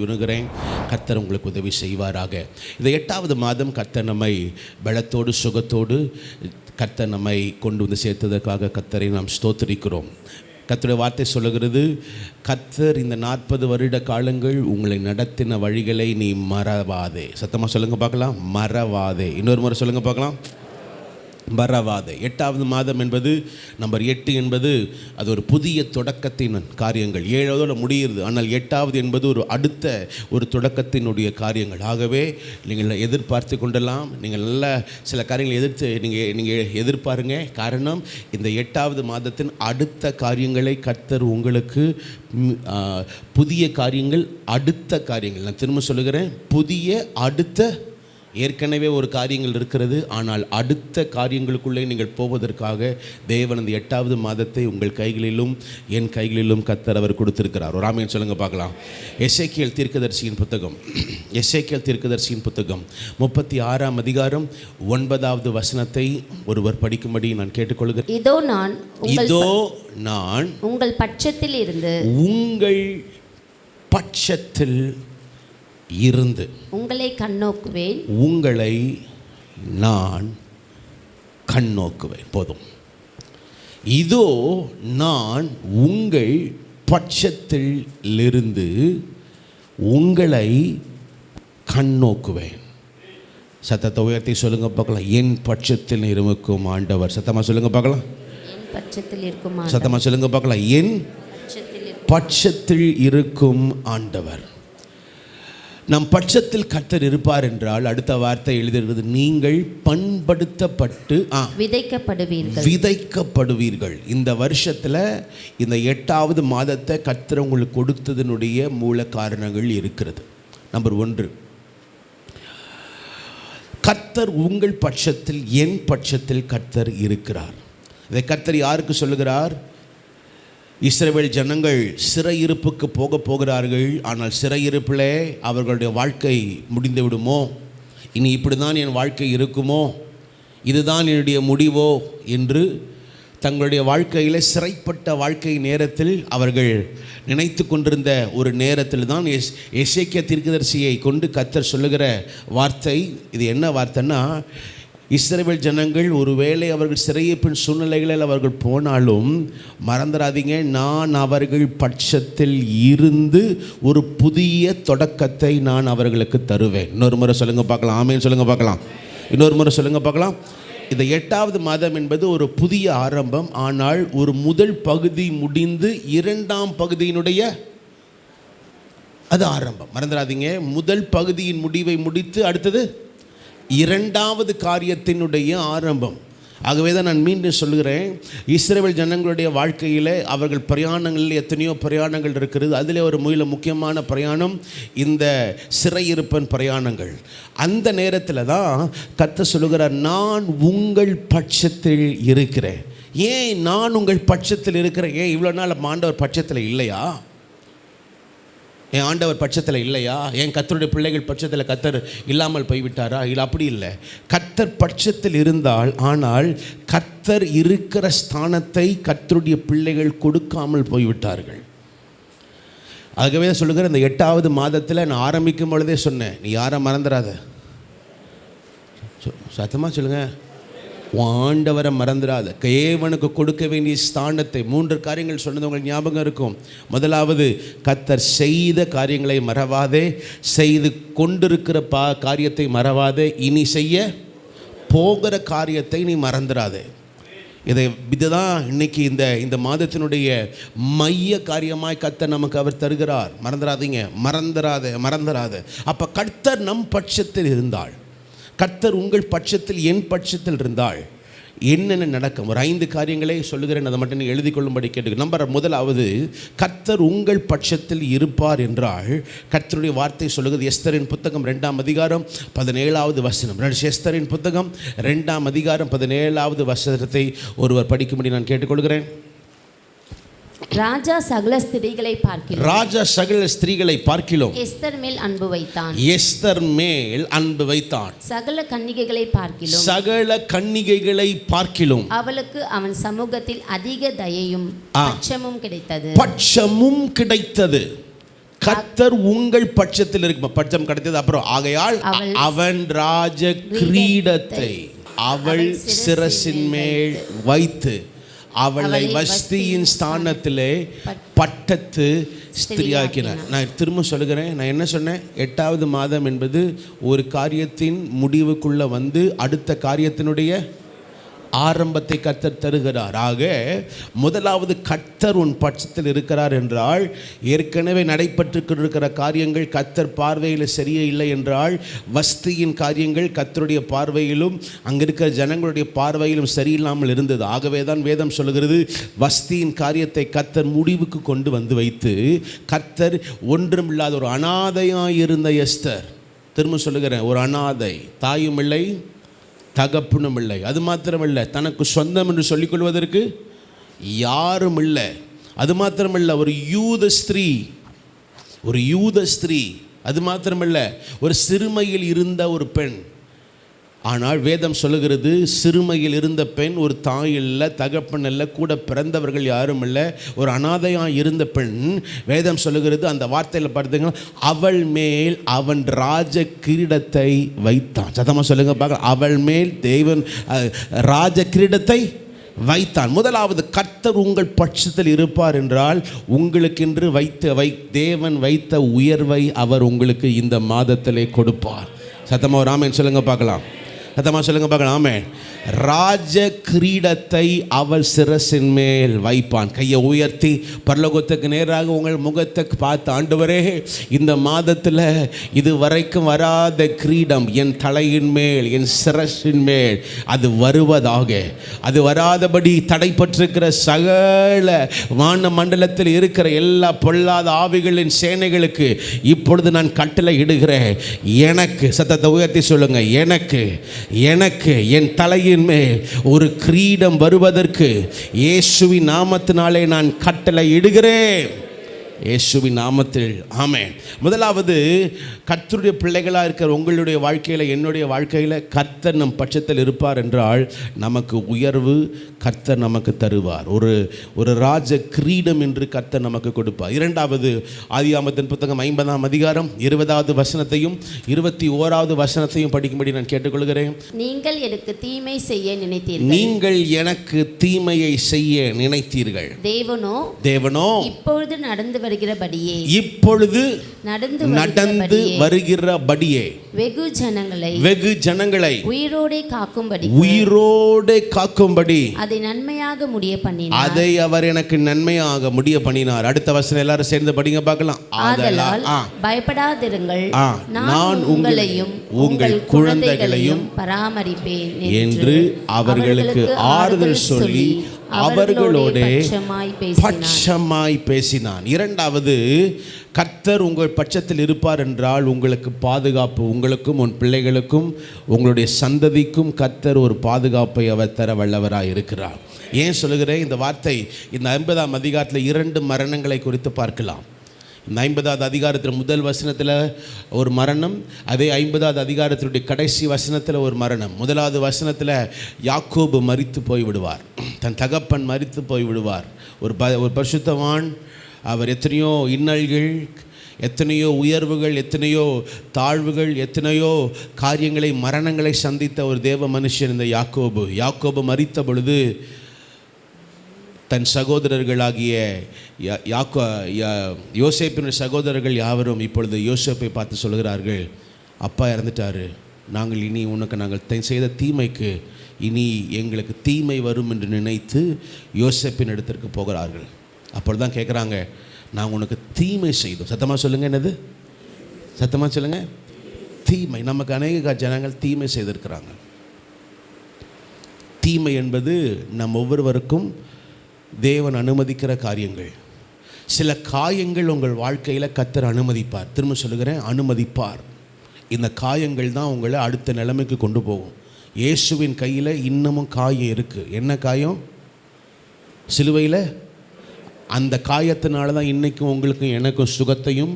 உணர்கிறேன். கர்த்தர் உங்களுக்கு உதவி செய்வாராக. இந்த 8வது மாதம் கர்த்தர் நம்மை பலத்தோடு சுகத்தோடு கர்த்தர் நம்மை கொண்டு வந்து சேர்த்ததற்காக கர்த்தரை நாம் ஸ்தோத்திரிக்கிறோம். கர்த்தருடைய வார்த்தை சொல்லுகிறது, கர்த்தர் இந்த 40 வருட காலங்கள் உங்களை நடத்தின வழிகளை நீ மறவாதே. சத்தமாக சொல்லுங்க பார்க்கலாம், மறவாதே. இன்னொரு முறை சொல்லுங்க பார்க்கலாம், மறவாதே. 8வது மாதம் என்பது நம்பர் 8 என்பது அது ஒரு புதிய தொடக்கத்தின் காரியங்கள். 7வதோடு முடியுது, ஆனால் 8வது என்பது அடுத்த ஒரு தொடக்கத்தினுடைய காரியங்கள். ஆகவே நீங்கள் எதிர்பார்த்து கொண்டலாம். நீங்கள் நல்ல சில காரியங்களை நீங்கள் எதிர்பாருங்க. காரணம், இந்த 8வது மாதத்தின் அடுத்த காரியங்களை கர்த்தர் உங்களுக்கு புதிய காரியங்கள், அடுத்த காரியங்கள். நான் திரும்ப சொல்லுகிறேன், புதிய அடுத்த. ஏற்கனவே ஒரு காரியங்கள் இருக்கிறது, ஆனால் அடுத்த காரியங்களுக்குள்ளே நீங்கள் போவதற்காக தேவன் இந்த 8வது மாதத்தை உங்கள் கைகளிலும் என் கைகளிலும் கர்த்தர் அவர் கொடுத்திருக்கிறார். ஒரு ஆமென் சொல்லுங்க பார்க்கலாம். எசேக்கியேல் தீர்க்கதரிசியின் புத்தகம், எசேக்கியேல் தீர்க்கதரிசியின் புத்தகம் 36ஆம் அதிகாரம் 9வது வசனத்தை ஒருவர் படிக்கும்படி நான் கேட்டுக்கொள்கிறேன். இதோ நான் உங்கள் பட்சத்தில் இருந்து உங்களை கண்ணோக்குவேன், உங்களை நான் கண்ணோக்குவேன். போதும். இதோ நான் உங்கள் பட்சத்தில் இருந்து உங்களை கண்ணோக்குவேன். சத்தத்தை உயர்த்தி சொல்லுங்க பார்க்கலாம், என் பட்சத்தில் இருக்கும் ஆண்டவர். சத்தமாக சொல்லுங்க பார்க்கலாம், என் பட்சத்தில் இருக்கும். சத்தமாக சொல்லுங்க பார்க்கலாம், என் பட்சத்தில் இருக்கும் ஆண்டவர். நம் பட்சத்தில் கர்த்தர் இருப்பார் என்றால் அடுத்த வார்த்தை எழுதியிருக்கிறது, நீங்கள் பண்படுத்தப்பட்டு விதைக்கப்படுவீர்கள். இந்த வருஷத்தில் இந்த 8வது மாதத்தை கர்த்தர் உங்களுக்கு கொடுத்ததனுடைய மூல காரணங்கள் இருக்கிறது. நம்பர் 1, கர்த்தர் உங்கள் பட்சத்தில், என் பட்சத்தில் கர்த்தர் இருக்கிறார். இதை கர்த்தர் யாருக்கு சொல்லுகிறார்? இஸ்ரவேல் ஜனங்கள் சிறையிருப்புக்கு போகிறார்கள். ஆனால் சிறையிருப்பில் அவர்களுடைய வாழ்க்கை முடிந்து விடுமோ, இனி இப்படி தான் என் வாழ்க்கை இருக்குமோ, இதுதான் என்னுடைய முடிவோ என்று தங்களுடைய வாழ்க்கையில் சிறைப்பட்ட வாழ்க்கை நேரத்தில் அவர்கள் நினைத்து கொண்டிருந்த ஒரு நேரத்தில் தான் எசேக்கியா தீர்க்கதரிசியை கொண்டு கர்த்தர் சொல்லுகிற வார்த்தை. இது என்ன வார்த்தைன்னா, இஸ்ரவேல் ஜனங்கள் ஒருவேளை அவர்கள் சிறையிருப்பின் சூழ்நிலைகளில் அவர்கள் போனாலும் மறந்துடாதீங்க, நான் அவர்கள் பட்சத்தில் இருந்து ஒரு புதிய தொடக்கத்தை நான் அவர்களுக்கு தருவேன். இன்னொரு முறை சொல்லுங்க பார்க்கலாம், ஆமென் சொல்லுங்க பார்க்கலாம். இன்னொரு முறை சொல்லுங்க பார்க்கலாம். இந்த 8வது மாதம் என்பது ஒரு புதிய ஆரம்பம். ஆனால் ஒரு முதல் பகுதி முடிந்து 2ஆம் பகுதியினுடைய அது ஆரம்பம். மறந்துடாதீங்க, முதல் பகுதியின் முடிவை முடித்து அடுத்தது 2வது காரியத்தினுடைய ஆரம்பம். ஆகவே தான் நான் மீண்டும் சொல்கிறேன், இஸ்ரவேல் ஜனங்களுடைய வாழ்க்கையில் அவர்கள் பிரயாணங்களில் எத்தனையோ பிரயாணங்கள் இருக்கிறது. அதில் ஒரு முக்கியமான பிரயாணம் இந்த சிறையிருப்பன் பிரயாணங்கள். அந்த நேரத்தில் தான் கர்த்தர் சொல்லுகிறார், நான் உங்கள் பட்சத்தில் இருக்கிறேன். ஏன் நான் உங்கள் பட்சத்தில் இருக்கிறேன்? ஏன் இவ்வளோ நாள் ஆண்டவர் பட்சத்தில் இல்லையா? என் ஆண்டவர் பட்சத்தில் இல்லையா? என் கர்த்தருடைய பிள்ளைகள் பட்சத்தில் கர்த்தர் இல்லாமல் போய்விட்டாரா? இல்லை, அப்படி இல்லை. கர்த்தர் பட்சத்தில் இருந்தால், ஆனால் கர்த்தர் இருக்கிற ஸ்தானத்தை கர்த்தருடைய பிள்ளைகள் கொடுக்காமல் போய்விட்டார்கள். ஆகவே சொல்லுகிற இந்த 8வது மாதத்தில் நான் ஆரம்பிக்கும் பொழுதே சொன்னேன், நீ யாரை மறந்துடாத. சத்தமாக சொல்லுங்கள், ஆண்டவரை மறந்துடாத. தேவனுக்கு கொடுக்க வேண்டிய ஸ்தானத்தை 3 காரியங்கள் சொன்னது உங்களுக்கு ஞாபகம் இருக்கும். முதலாவது, கர்த்தர் செய்த காரியங்களை மறவாதே, செய்து கொண்டிருக்கிற காரியத்தை மறவாதே, இனி செய்ய போகிற காரியத்தை நீ மறந்துடாதே. இதுதான் இன்னைக்கு இந்த மாதத்தினுடைய மைய காரியமாய் கர்த்தர் நமக்கு அவர் தருகிறார். மறந்துடாத. அப்போ கர்த்தர் நம் பட்சத்தில் இருந்தால், கர்த்தர் உங்கள் பட்சத்தில், என் பட்சத்தில் இருந்தால் என்னென்ன நடக்கும்? ஒரு 5 காரியங்களை சொல்லுகிறேன், அதை மட்டும் நீங்கள் எழுதி கொள்ளும்படி கேட்டுக்க. நம்பர் 1, கர்த்தர் உங்கள் பட்சத்தில் இருப்பார் என்றால் கர்த்தருடைய வார்த்தை சொல்லுகிறது. எஸ்தரின் புத்தகம் 2ஆம் அதிகாரம் 17வது வசனம். எஸ்தரின் புத்தகம் 2ஆம் அதிகாரம் 17வது வசனத்தை ஒருவர் படிக்கும்படி நான் கேட்டுக்கொள்கிறேன். ராஜா சகல ஸ்திரீகளை பார்க்கிலும் எஸ்தர் மேல் அன்பு வைத்தான். சகல கன்னிகைகளை பார்க்கிலும் அவளுக்கு அவன் சமூகத்தில் அதிக தயையும் பட்சமும் கிடைத்தது. கர்த்தர் உங்கள் பட்சத்தில் இருக்கும். பட்சம் கிடைத்தது அப்புறம் ஆகையால் அவன் ராஜ கிரீடத்தை அவள் சிரசின் மேல் வைத்து அவளை வஸ்தியின் ஸ்தானத்திலே பட்டத்து ஸ்திரியாக்கினார். நான் திரும்ப சொல்லுகிறேன், நான் என்ன சொன்னேன்? 8வது மாதம் என்பது ஒரு காரியத்தின் முடிவுக்குள்ள வந்து அடுத்த காரியத்தினுடைய ஆரம்பத்தை கர்த்தர் தருகிறார். ஆக முதலாவது கர்த்தர் உன் பட்சத்தில் இருக்கிறார் என்றால், ஏற்கனவே நடைபெற்று இருக்கிற காரியங்கள் கர்த்தர் பார்வையில் சரியே இல்லை என்றால், வஸ்தியின் காரியங்கள் கர்த்தருடைய பார்வையிலும் அங்கே இருக்கிற ஜனங்களுடைய பார்வையிலும் சரியில்லாமல் இருந்தது. ஆகவே தான் வேதம் சொல்லுகிறது, வஸ்தியின் காரியத்தை கர்த்தர் முடிவுக்கு கொண்டு வந்து வைத்து, கர்த்தர் ஒன்றுமில்லாத ஒரு அனாதையாக இருந்த எஸ்தர், திரும்ப சொல்லுகிறேன், ஒரு அனாதை, தாயும் இல்லை தகப்பனும் இல்லை, அது மாத்திரமில்லை தனக்கு சொந்தம் என்று சொல்லிக்கொள்வதற்கு யாரும் இல்லை, அது மாத்திரமில்லை ஒரு யூத ஸ்திரீ, அது மாத்திரமில்லை ஒரு சிறுமையில் இருந்த ஒரு பெண். ஆனால் வேதம் சொல்லுகிறது, சிறுமையில் இருந்த பெண், ஒரு தாய் இல்லை, தகப்பன் இல்லை, கூட பிறந்தவர்கள் யாரும் இல்லை, ஒரு அனாதையாக இருந்த பெண். வேதம் சொல்லுகிறது, அந்த வார்த்தையில் பார்த்தீங்கன்னா, அவள் மேல் அவன் ராஜ கிரீடத்தை வைத்தான். சத்தமாக சொல்லுங்க பார்க்கலாம், அவள் மேல் தேவன் ராஜ கிரீடத்தை வைத்தான். முதலாவது, கர்த்தர் உங்கள் பட்சத்தில் இருப்பார் என்றால், உங்களுக்கென்று தேவன் வைத்த உயர்வை அவர் உங்களுக்கு இந்த மாதத்திலே கொடுப்பார். சத்தமாக ஒரு ஆமென் சொல்லுங்க பார்க்கலாம். சத்தமாக சொல்லுங்க பார்க்கலாம். ஆமென். ராஜ கிரீடத்தை அவள் சிரசின் மேல் வைப்பான். கையை உயர்த்தி பரலோகத்துக்கு நேராக உங்கள் முகத்தை பார்த்து, ஆண்டவரே, இந்த மாதத்தில் இது வரைக்கும் வராத கிரீடம் என் தலையின் மேல், என் சிரசின் மேல் அது வருவதாக. அது வராதபடி தடைப்பட்டிருக்கிற சகல வான மண்டலத்தில் இருக்கிற எல்லா பொல்லாத ஆவிகளின் சேனைகளுக்கு இப்பொழுது நான் கட்டளை இடுகிறேன். எனக்கு, சத்தத்தை உயர்த்தி சொல்லுங்க, எனக்கு என் தலையின் மேல் ஒரு கிரீடம் வருவதற்கு இயேசுவின் நாமத்தினாலே நான் கட்டளை இடுகிறேன். இயேசுவின் நாமத்தில் ஆமென். முதலாவது, கர்த்தருடைய பிள்ளைகளாக இருக்கிற உங்களுடைய வாழ்க்கையில், என்னுடைய வாழ்க்கையில் கர்த்தர் நம் பட்சத்தில் இருப்பார் என்றால் நமக்கு உயர்வு கர்த்தர் நமக்கு தருவார். ஒரு ராஜ கிரீடம் என்று கர்த்தர் நமக்கு கொடுப்பார். இரண்டாவது, ஆதியாகமத்தின் புத்தகம் 50ஆம் அதிகாரம் 20வது வசனத்தையும் 21வது வசனத்தையும் படிக்கும்படி நான் கேட்டுக்கொள்கிறேன். நீங்கள் எனக்கு தீமை செய்ய நினைத்தீர்கள், தேவனோ இப்பொழுது நடந்து வருகிறபடியே வெகு ஜனங்களை உயிரோடே காக்கும்படி அதை நன்மையாக முடிய பண்ணினார். அதை அவர் எனக்கு நன்மையாக முடிய பண்ணினார். அடுத்த வசனம் எல்லாரும் சேர்ந்து படிங்க பார்க்கலாம். ஆதலால் பயப்படாதிருங்கள், நான் உங்களையும் உங்கள் குழந்தைகளையும் பராமரிப்பேன் என்று அவர்களுக்கு ஆறுதல் சொல்லி அவர்களோடு பட்சமாய் பேசினான். இரண்டாவது, கர்த்தர் உங்கள் பட்சத்தில் இருப்பார் என்றால் உங்களுக்கு பாதுகாப்பு, உங்களுக்கும் உன் பிள்ளைகளுக்கும் உங்களுடைய சந்ததிக்கும் கர்த்தர் ஒரு பாதுகாப்பை அவர் தர வல்லவராய் இருக்கிறார். ஏன் சொல்லுகிறேன் இந்த வார்த்தை? இந்த 50ஆம் அதிகாரத்தில் 2 மரணங்களை குறித்து பார்க்கலாம். இந்த 50வது அதிகாரத்தில் முதல் வசனத்தில் ஒரு மரணம், அதே 50வது அதிகாரத்தினுடைய கடைசி வசனத்தில் ஒரு மரணம். முதலாவது வசனத்தில் யாக்கோபு மரித்து போய்விடுவார், தன் தகப்பன் மரித்து போய்விடுவார். ஒரு பரிசுத்தவான், அவர் எத்தனையோ இன்னல்கள், எத்தனையோ உயர்வுகள், எத்தனையோ தாழ்வுகள், எத்தனையோ காரியங்களை, மரணங்களை சந்தித்த ஒரு தேவ மனுஷன் இந்த யாக்கோபு மரித்த பொழுது தன் சகோதரர்களாகிய யோசேப்பின் சகோதரர்கள் யாவரும் இப்பொழுது யோசேப்பை பார்த்து சொல்கிறார்கள், அப்பா இறந்துட்டார், நாங்கள் இனி நாங்கள் செய்த தீமைக்கு இனி எங்களுக்கு தீமை வரும் என்று நினைத்து யோசேப்பின் இடத்திற்கு போகிறார்கள். அப்பொழுது தான் கேட்குறாங்க, நாங்கள் உனக்கு தீமை செய்தோம். சத்தமாக சொல்லுங்கள், என்னது? சத்தமாக சொல்லுங்கள், தீமை. நமக்கு அநேக ஜனங்கள் தீமை செய்திருக்கிறாங்க. தீமை என்பது நம் ஒவ்வொருவருக்கும் தேவன் அனுமதிக்கிற காரியங்கள். சில காயங்கள் உங்கள் வாழ்க்கையில் கர்த்தர் அனுமதிப்பார். திரும்ப சொல்லுகிறேன், அனுமதிப்பார். இந்த காயங்கள் தான் உங்களை அடுத்த நிலைமைக்கு கொண்டு போகும். இயேசுவின் கையில் இன்னமும் காயம் இருக்குது. என்ன காயம்? சிலுவையில். அந்த காயத்தினால தான் இன்றைக்கும் உங்களுக்கும் எனக்கும் சுகத்தையும்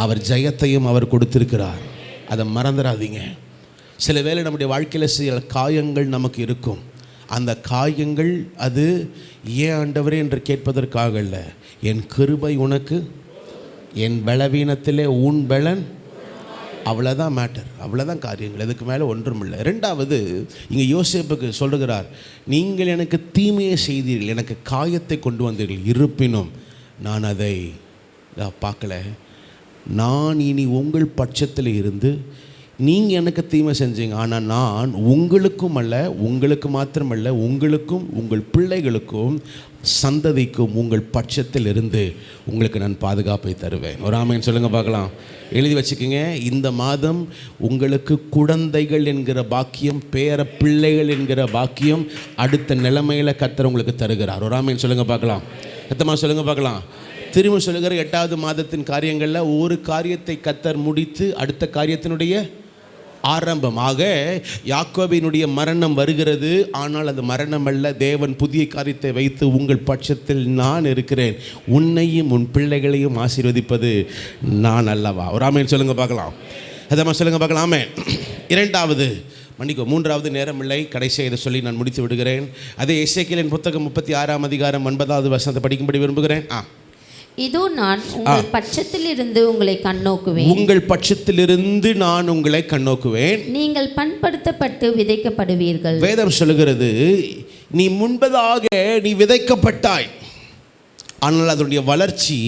அவர் ஜெயத்தையும் அவர் கொடுத்திருக்கிறார். அதை மறந்துடாதீங்க. சில வேளை நம்முடைய வாழ்க்கையில் சில காயங்கள் நமக்கு இருக்கும். அந்த காயங்கள் அது ஏன் ஆண்டவரே என்று கேட்பதற்காக இல்லை, என் கிருபை உனக்கு என் பலவீனத்திலே உன் பலன், அவ்வளோதான் மேட்டர், அவ்வளோதான் காரியங்கள், இதுக்கு மேலே ஒன்றும் இல்லை. ரெண்டாவது, இங்கே யோசேப்புக்கு சொல்லுகிறார், நீங்கள் எனக்கு தீமையை செய்தீர்கள், எனக்கு காயத்தை கொண்டு வந்தீர்கள், இருப்பினும் நான் அதை பார்க்கல. நான் இனி உங்கள் பட்சத்தில் இருந்து, நீங்கள் எனக்கு தீமை செஞ்சீங்க, ஆனால் நான் உங்களுக்கும் அல்ல, உங்களுக்கு மாத்திரமல்ல, உங்களுக்கும் உங்கள் பிள்ளைகளுக்கும் சந்ததிக்கும் உங்கள் பட்சத்தில் இருந்து உங்களுக்கு நான் பாதுகாப்பை தருவேன். ஒரு ஆமேன் சொல்லுங்கள் பார்க்கலாம். எழுதி வச்சுக்கோங்க. இந்த மாதம் உங்களுக்கு குழந்தைகள் என்கிற பாக்கியம், பேர பிள்ளைகள் என்கிற பாக்கியம் அடுத்த நிலைமையில் கர்த்தர் உங்களுக்கு தருகிறார். ஒரு ஆமேன் சொல்லுங்கள் பார்க்கலாம். சத்தமாக சொல்லுங்கள் பார்க்கலாம். திரும்ப சொல்லுகிற 8வது மாதத்தின் காரியங்களில் ஒரு காரியத்தை கர்த்தர் முடித்து அடுத்த காரியத்தினுடைய ஆரம்பமாக யாக்கோபினுடைய மரணம் வருகிறது. ஆனால் அது மரணம் அல்ல, தேவன் புதிய காரியத்தை வைத்து உங்கள் பட்சத்தில் நான் இருக்கிறேன், உன்னையும் உன் பிள்ளைகளையும் ஆசீர்வதிப்பது நான் அல்லவா. ஒரு ஆமேன் சொல்லுங்க பார்க்கலாம். அதமாக சொல்லுங்க பார்க்கலாம். ஆமென். இரண்டாவது, மன்னிக்கோ, மூன்றாவது நேரம் இல்லை, கடைசியாக இதை சொல்லி நான் முடித்து விடுகிறேன். அதே எசேக்கியேலின் புத்தகம் 36ஆம் அதிகாரம் 9வது வசனத்தை படிக்கும்படி விரும்புகிறேன். இதோ நான் உங்கள் பட்சத்திலிருந்து உங்களை கண்ணோக்குவேன். உங்கள் பட்சத்திலிருந்து நான் உங்களை கண்ணோக்குவேன். நீங்கள் பண்படுத்தப்பட்டு விதைக்கப்படுவீர்கள். வேதம் சொல்லுகிறது, நீ முன்பதாக நீ விதைக்கப்பட்டாய், ஆனால் அதனுடைய வளர்ச்சி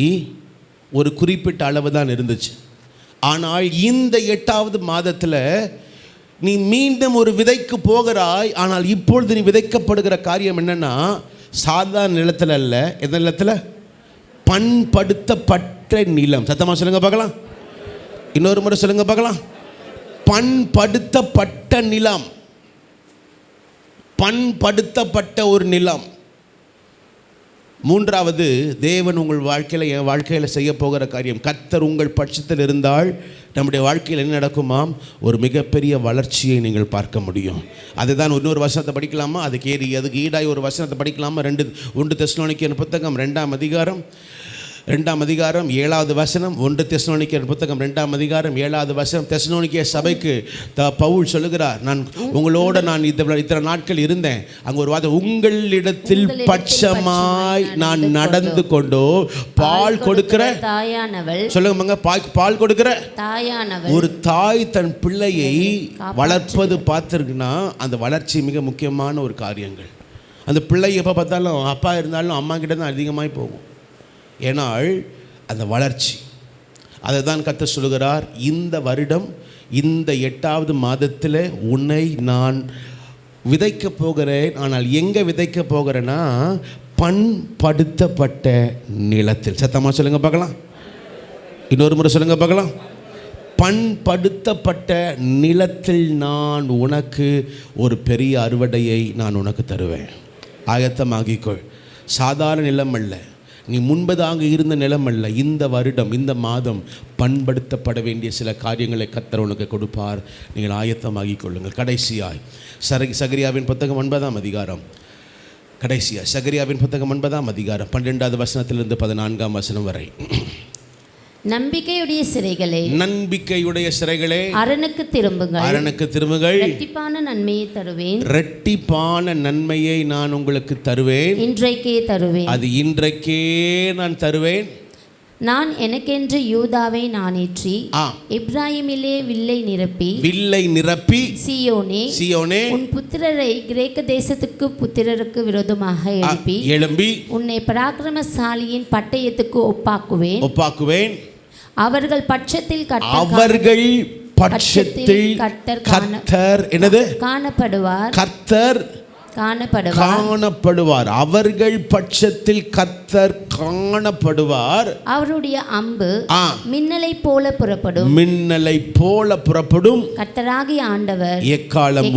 ஒரு குறிப்பிட்ட அளவு தான் இருந்துச்சு. ஆனால் இந்த 8வது மாதத்தில் நீ மீண்டும் ஒரு விதைக்கு போகிறாய். ஆனால் இப்பொழுது நீ விதைக்கப்படுகிற காரியம் என்னன்னா, சாதாரண நிலத்தில் அல்ல. எந்த நிலத்தில்? பண்படுத்தப்பட்ட நிலம். சத்தமாக சொல்லுங்க பார்க்கலாம். இன்னொரு முறை சொல்லுங்க பார்க்கலாம். பண்படுத்தப்பட்ட நிலம், பண்படுத்தப்பட்ட ஒரு நிலம். மூன்றாவது, தேவன் உங்கள் வாழ்க்கையில், என் வாழ்க்கையில் செய்ய போகிற காரியம், கர்த்தர் உங்கள் பட்சத்தில் இருந்தால் நம்முடைய வாழ்க்கையில் என்ன நடக்குமாம்? ஒரு மிகப்பெரிய வளர்ச்சியை நீங்கள் பார்க்க முடியும். அதுதான் இன்னொரு வசனத்தை படிக்கலாமா? அதுக்கு ஈடாய் ஒரு வசனத்தை படிக்கலாமா? 1 தெசலோனிக்கேயர் புத்தகம் 2ஆம் அதிகாரம் 7வது வசனம். 1 தெசலோனிக்கேயர் புத்தகம் 2ஆம் அதிகாரம் 7வது வசனம். தெசலோனிக்கே சபைக்கு பவுல் சொல்லுகிறார், நான் உங்களோட நான் இத்தனை நாட்கள் இருந்தேன். அங்கே ஒரு வார்த்தை, உங்களிடத்தில் பட்சமாய் நான் நடந்து கொண்டோ பால் கொடுக்கிற தாயானவள். சொல்லுங்க, பால் கொடுக்கிற தாயானவள். ஒரு தாய் தன் பிள்ளையை வளர்ப்பது பார்த்துருக்குன்னா அந்த வளர்ச்சி மிக முக்கியமான ஒரு காரியங்கள். அந்த பிள்ளை எப்போ பார்த்தாலும் அப்பா இருந்தாலும் அம்மா கிட்ட தான் அதிகமாக போகும். ஏனால் அந்த வளர்ச்சி. அதை தான் கர்த்தர் சொல்லுகிறார், இந்த வருடம் இந்த 8வது மாதத்தில் உன்னை நான் விதைக்க போகிறேன். ஆனால் எங்கே விதைக்க போகிறேன்னா, பண்படுத்தப்பட்ட நிலத்தில். சத்தமாக சொல்லுங்க பார்க்கலாம். இன்னொரு முறை சொல்லுங்க பார்க்கலாம். பண்படுத்தப்பட்ட நிலத்தில் நான் உனக்கு ஒரு பெரிய அறுவடையை நான் உனக்கு தருவேன். ஆயத்தமாகிக்கொள். சாதாரண நிலம் அல்ல, நீ முன்பதாக இருந்த நிலம் அல்ல. இந்த வருடம், இந்த மாதம் பண்படுத்தப்பட வேண்டிய சில காரியங்களை கர்த்தர் உனக்கு கொடுப்பார். நீங்கள் ஆயத்தமாகிக் கொள்ளுங்கள். கடைசியாய் சகரியாவின் புத்தகம் 9ஆம் அதிகாரம், கடைசியாக சகரியாவின் புத்தகம் 9ஆம் அதிகாரம் 12வது வசனத்திலிருந்து 14ஆம் வசனம் வரை. நம்பிக்கையுடைய சிறைகளே, நம்பிக்கையுடைய சிறைகளே, அரணுக்கு திரும்புங்கள், அரணுக்கு திரும்புங்கள். இரட்டிப்பான நன்மையை தருவேன், இரட்டிப்பான நன்மையை நான் உங்களுக்கு தருவேன். இன்றைக்கே தருவேன், அது இன்றைக்கே நான் தருவேன். நான் எனக்கென்று யூதாவை நானேற்றி எப்ராயிமிலே வில்லை நிரப்பி சீயோனே உன் புத்திரரை கிரேக்க தேசத்துக்கு புத்திரருக்கு விரோதமாக எழுப்பி உன்னை பராக்கிரமசாலியின் பட்டயத்துக்கு ஒப்பாக்குவேன். அவர்கள் பட்சத்தில் கர்த்தர் என்னது காணப்படுவார். கர்த்தர் காணப்படுவார். அவர்கள் பட்சத்தில் கர்த்தர் காணப்படுவார். அவருடைய அம்பு மின்னலை போல புறப்படும். கர்த்தராகிய ஆண்டவர் எக்காலம்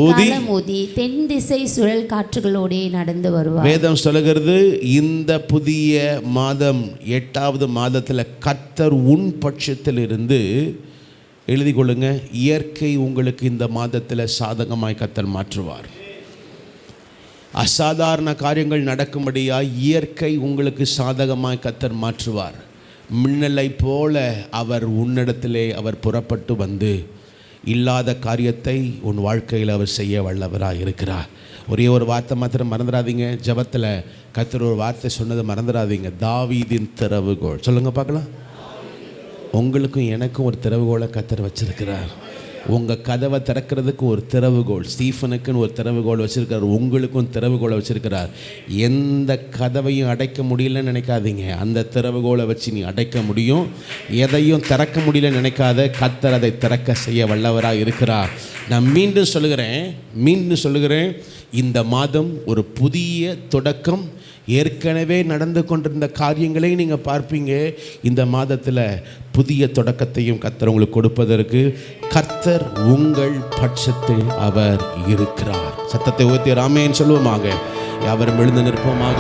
ஊதி தென் திசை சுழல் காற்றுகளோடு நடந்து வருவார். வேதம் சொல்லுகிறது, இந்த புதிய மாதம் 8வது மாதத்தில் கர்த்தர் உன் பட்சத்தில் இருந்து, எழுதி கொள்ளுங்க, இயற்கை உங்களுக்கு இந்த மாதத்தில் சாதகமாய் கர்த்தர் மாற்றுவார். அசாதாரண காரியங்கள் நடக்கும்படியாய் இயற்கை உங்களுக்கு சாதகமாய் கர்த்தர் மாற்றுவார். மின்னலை போல அவர் உன்னிடத்திலே அவர் புறப்பட்டு வந்து இல்லாத காரியத்தை உன் வாழ்க்கையில் அவர் செய்ய வல்லவராக இருக்கிறார். ஒரே ஒரு வார்த்தை மாத்திரம் மறந்துடாதீங்க. ஜெபத்தில் கர்த்தர் ஒரு வார்த்தை சொன்னதை மறந்துடாதீங்க. தாவீதின் திறவுகோல். சொல்லுங்க பார்க்கலாம். உங்களுக்கும் எனக்கும் ஒரு திறவுகோலை கர்த்தர் வச்சிருக்கிறார். உங்கள் கதவை திறக்கிறதுக்கு ஒரு திறவுகோல், ஸ்டீஃபனுக்குன்னு ஒரு திறவுகோல் வச்சுருக்கார், உங்களுக்கும் திறவுகோலை வச்சுருக்கிறார். எந்த கதவையும் அடைக்க முடியலன்னு நினைக்காதீங்க, அந்த திறவுகோலை வச்சு நீ அடைக்க முடியும். எதையும் திறக்க முடியலன்னு நினைக்காத, கர்த்தர் அதை திறக்க செய்ய வல்லவராக இருக்கிறார். நான் மீண்டும் சொல்லுகிறேன், இந்த மாதம் ஒரு புதிய தொடக்கம். ஏற்கனவே நடந்து கொண்டிருந்த காரியங்களையும் நீங்கள் பார்ப்பீங்க. இந்த மாதத்தில் புதிய தொடக்கத்தையும் கர்த்தர் உங்களுக்கு கொடுப்பதற்கு கர்த்தர் உங்கள் பட்சத்தில் அவர் இருக்கிறார். சத்தத்தை உயர்த்தி ஆமென் சொல்லுவோமாக. யாவரும் எழுந்து நிற்போமாக.